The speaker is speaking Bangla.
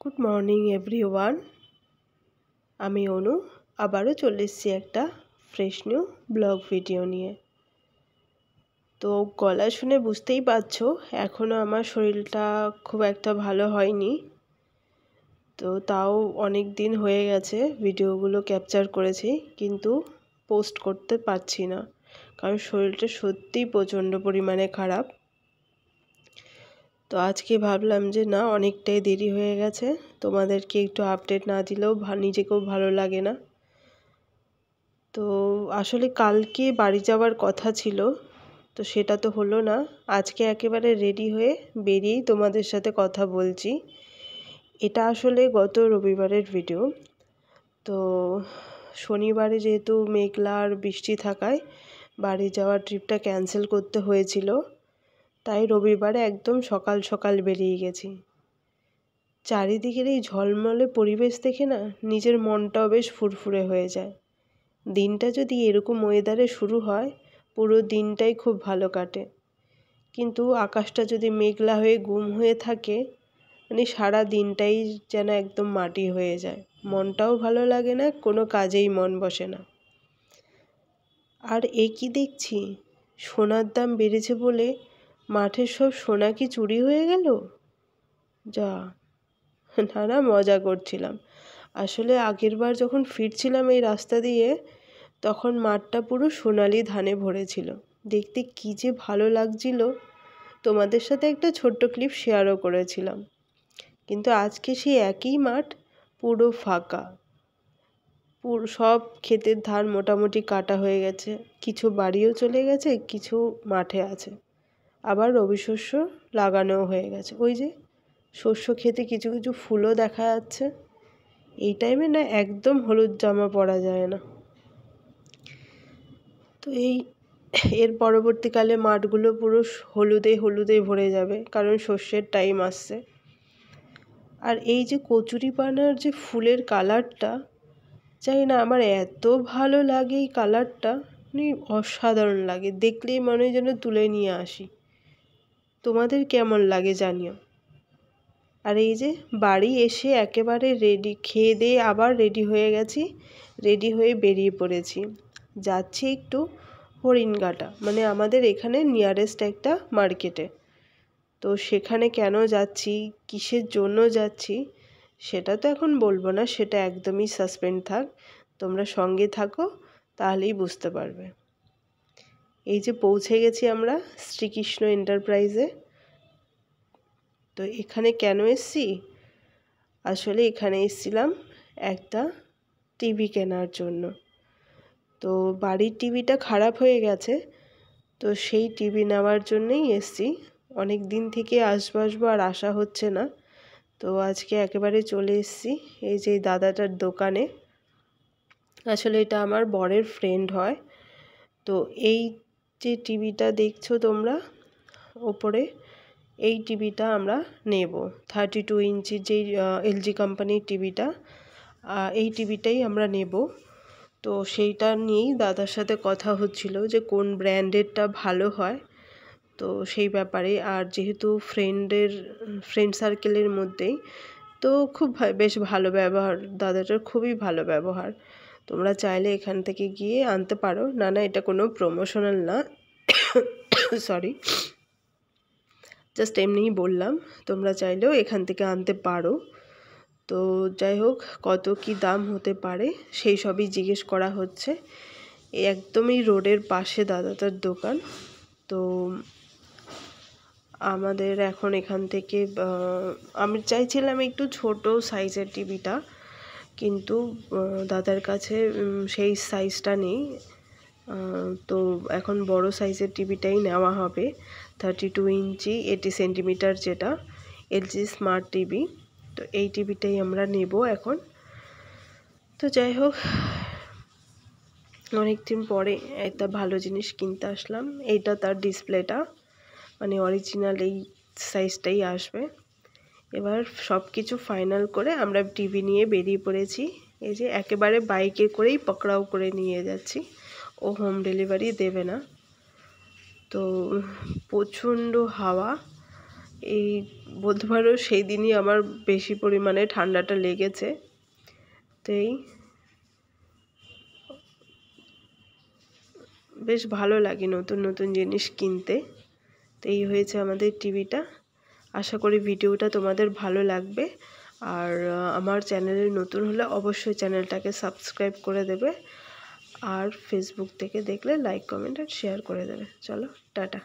Good morning everyone. আমি অনু আবারও চলে এসেছি একটা ফ্রেশ নিউ ব্লগ ভিডিও নিয়ে। তো গলা শুনে বুঝতেই পারছো এখনও আমার শরীরটা খুব একটা ভালো হয়নি। তো তাও অনেক দিন হয়ে গেছে ভিডিওগুলো ক্যাপচার করেছি, কিন্তু পোস্ট করতে পারছি না, কারণ শরীরটা সত্যিই প্রচণ্ড পরিমাণে খারাপ। তো আজকে ভাবলাম যে না, অনেকটাই দেরি হয়ে গেছে, তোমাদেরকে একটু আপডেট না দিলেও নিজেকেও ভালো লাগে না। তো আসলে কালকে বাড়ি যাওয়ার কথা ছিল, তো সেটা তো হলো না। আজকে একেবারে রেডি হয়ে বেরিয়েই তোমাদের সাথে কথা বলছি। এটা আসলে গত রবিবারের ভিডিও। তো শনিবারে যেহেতু মেঘলা আর বৃষ্টি থাকায় বাড়ি যাওয়ার ট্রিপটা ক্যান্সেল করতে হয়েছিল, তাই রবিবারে একদম সকাল সকাল বেরিয়ে গেছি। চারিদিকের এই ঝলমলে পরিবেশ দেখে না নিজের মনটাও বেশ ফুরফুরে হয়ে যায়। দিনটা যদি এরকম ওয়েদারে শুরু হয়, পুরো দিনটাই খুব ভালো কাটে। কিন্তু আকাশটা যদি মেঘলা হয়ে গুম হয়ে থাকে, মানে সারা দিনটাই যেন একদম মাটি হয়ে যায়। মনটাও ভালো লাগে না, কোনো কাজেই মন বসে না। আর এ কি দেখছি, সোনার দাম বেড়েছে বলে মাঠের সব সোনা কি চুরি হয়ে গেল? যা, না মজা করছিলাম। আসলে আগের বার যখন ফিরছিলাম এই রাস্তা দিয়ে, তখন মাঠটা পুরো সোনালি ধানে ভরেছিল। দেখতে কি যে ভালো লাগছিল, তোমাদের সাথে একটা ছোট্ট ক্লিপ শেয়ারও করেছিলাম। কিন্তু আজকে সেই একই মাঠ পুরো ফাঁকা। পুরো সব ক্ষেতের ধান মোটামুটি কাটা হয়ে গেছে, কিছু বাড়িও চলে গেছে, কিছু মাঠে আছে। আবার রবি শস্য লাগানোও হয়ে গেছে। ওই যে শস্য ক্ষেতে কিছু কিছু ফুলও দেখা যাচ্ছে। এই টাইমে না একদম হলুদ জামা পরা যায় না। তো এর পরবর্তীকালে মাঠগুলো পুরো হলুদে হলুদে ভরে যাবে, কারণ শস্যের টাইম আসছে। আর এই যে কচুরিপানার যে ফুলের কালারটা, জানি না আমার এত ভালো লাগে এই কালারটা, মানে অসাধারণ লাগে। দেখলেই মনে হয় যেন তুলে নিয়ে আসি। তোমাদের কেমন লাগে জানিও। আর এই যে বাড়ি এসে একেবারে রেডি, খেয়ে দিয়ে আবার রেডি হয়ে গেছি, রেডি হয়ে বেরিয়ে পড়েছি। যাচ্ছি একটু হরিণঘাটা, মানে আমাদের এখানে নিয়ারেস্ট একটা মার্কেটে। তো সেখানে কেন যাচ্ছি, কিসের জন্য যাচ্ছি, সেটা তো এখন বলবো না, সেটা একদমই সাসপেন্ড থাক। তোমরা সঙ্গে থাকো, তাহলেই বুঝতে পারবে। এই যে পৌঁছে গেছি আমরা শ্রীকৃষ্ণ এন্টারপ্রাইজে। তো এখানে কেন এসছি, আসলে এখানে এসেছিলাম একটা টিভি কেনার জন্য। তো বাড়ির টিভিটা খারাপ হয়ে গেছে, তো সেই টিভি নেওয়ার জন্যই এসছি। অনেক দিন থেকে আসবো আর আসা হচ্ছে না, তো আজকে একেবারে চলে এসছি এই যে দাদাটার দোকানে। আসলে এটা আমার বরের ফ্রেন্ড হয়। তো এই যে টিভিটা দেখছো তোমরা ওপরে, এই টিভিটা আমরা নেব। 32 ইঞ্চির যেই এলজি কোম্পানির টিভিটা, এই টিভিটাই আমরা নেব। তো সেইটা নিয়েই দাদার সাথে কথা হচ্ছিল যে কোন ব্র্যান্ডেরটা ভালো হয়, তো সেই ব্যাপারে। আর যেহেতু ফ্রেন্ড সার্কেলের মধ্যেই, তো খুব বেশ ভালো ব্যবহার, দাদাটার খুবই ভালো ব্যবহার। তোমরা চাইলে এখান থেকে গিয়ে আনতে পারো। না এটা কোনো প্রমোশনাল না, সরি, জাস্ট এমনিই বললাম। তোমরা চাইলেও এখান থেকে আনতে পারো। তো যাই হোক, কত কি দাম হতে পারে সেই সবই জিজ্ঞেস করা হচ্ছে। একদমই রোডের পাশে দাদাটার দোকান। তো আমাদের এখন এখান থেকে আমি চাইছিলাম একটু ছোট সাইজের টিভিটা, কিন্তু দাদার কাছে সেই সাইজটা নেই। তো এখন বড় সাইজের টিভিটাই নেওয়া হবে, 32 ইঞ্চি 80 সেন্টিমিটার, যেটা এলজি স্মার্ট টিভি। তো এই টিভিটাই আমরা নেব এখন। তো যাই হোক, অনেকদিন পরে একটা ভালো জিনিস কিনতে আসলাম। এইটা তার ডিসপ্লেটা, মানে অরিজিনাল এই সাইজটাই আসবে। এবার সব কিছু ফাইনাল করে আমরা টিভি নিয়ে বেরিয়ে পড়েছি। এই যে একেবারে বাইকে করেই পকড়াও করে নিয়ে যাচ্ছি, ও হোম ডেলিভারি দেবে না। তো প্রচণ্ড হাওয়া, এই বলতে পারো সেই দিনই আমার বেশি পরিমাণে ঠান্ডাটা লেগেছে। তো এই বেশ ভালো লাগে নতুন নতুন জিনিস কিনতে। তো এই হয়েছে আমাদের টিভিটা। আশা করি ভিডিওটা তোমাদের ভালো লাগবে। আর আমার চ্যানেলে নতুন হলে অবশ্যই চ্যানেলটাকে সাবস্ক্রাইব করে দেবে। আর ফেসবুক থেকে দেখলে লাইক কমেন্ট আর শেয়ার করে দেবে। চলো টাটা।